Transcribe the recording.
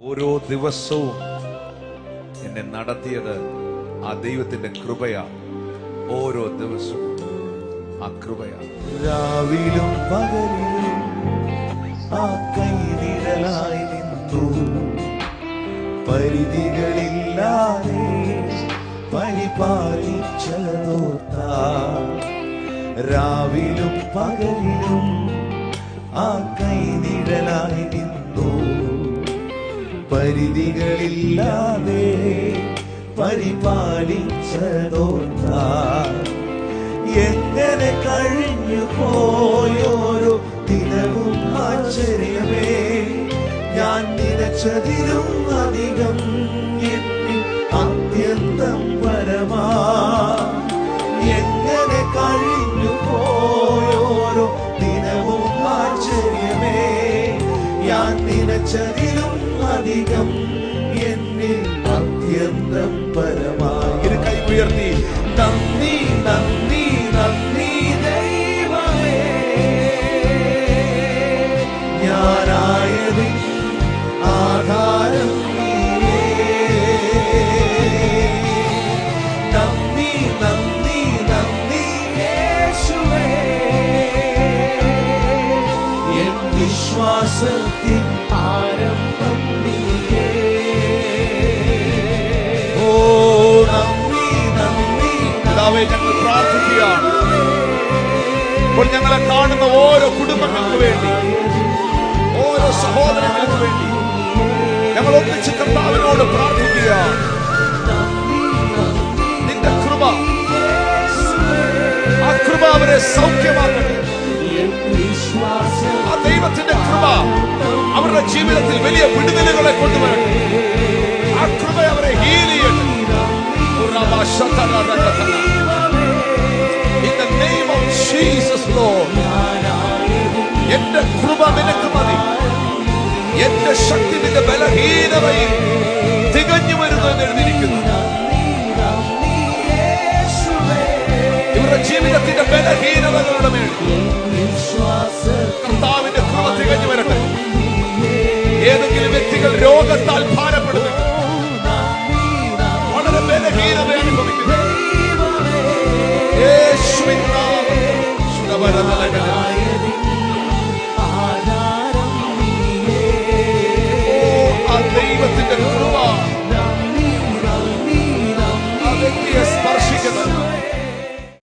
ഓരോ ദിവസവും എന്നെ നടത്തിയത് ആ ദൈവത്തിന്റെ കൃപയാ. ഓരോ ദിവസവും ആ കൃപയാ. രാവിലും പകലിലും ആ കൈനിഴലായി നിന്നു, പരിധികളില്ലാതെ പരിപാലിച്ചതോർത്താ. രാവിലും പകലിലും ആ കൈനിഴലായി നിന്നു, പരിധികളില്ലാതെ പരിപാലിച്ചതോർത്താ. എങ്ങനെ കഴിഞ്ഞു പോയോരോ ദിനവും ആശ്ചര്യമേ, ഞാൻ നിലച്ചതിലും അധികം എന്നിൽ അത്യന്തം പരമാ. എങ്ങനെ കഴിഞ്ഞു പോയോരോ ദിനവും ആശ്ചര്യമേ, ഞാൻ നിലച്ചതിലും അധികം എന്നിൽ അത്യന്തം പരമാ. ഇരു കൈ ഉയർത്തി നന്ദി നന്ദി നന്ദി ദൈവമേ, ഞാനായതിൽ ആധാരം നീയേ. നന്ദി നന്ദി നന്ദി യേശുവേ, എൻ വിശ്വാസത്തിൻ ആരംഭം നീയേ. ഓ നന്ദി നന്ദി പിതാവേ, ഞങ്ങൾ പ്രാർത്ഥിക്കുകയാണ്. ഇപ്പോൾ ഞങ്ങളെ കാണുന്ന ഓരോ കുടുംബങ്ങൾക്ക് വേണ്ടി, ഓരോ സഹോദരങ്ങൾക്ക് വേണ്ടി ഞങ്ങൾ ഒന്നിച്ച് കർത്താവിനോട് പ്രാർത്ഥിക്കുകയാണ്. നിന്റെ കൃപ, ആ കൃപ അവരെ സൗഖ്യമാക്കട്ടെ. ആ ദൈവത്തിന്റെ കൃപ അവരുടെ ജീവിതത്തിൽ വലിയ വിടുതലുകളെ കൊണ്ടുവരട്ടെ. ആ കൃപ അവരെ ഹീൽ ചെയ്യട്ടെ. In the name of Jesus, Lord. എന്റെ കൃപ നിനക്ക് മതി. എന്റെ ശക്തി നിന്റെ ബലഹീനതയിൽ തികഞ്ഞു വരുന്നു എന്ന് എഴുതിയിരിക്കുന്നു. ഇവരുടെ ജീവിതത്തിന്റെ ബലഹീനതകളുടെ മേൽ കർത്താവിന്റെ കൃപ തികഞ്ഞു വരട്ടെ. ഏതെങ്കിലും വ്യക്തികൾ രോഗത്താൽ ഭാരപ്പെടുന്നുണ്ട്, വളരെ ബലഹീനത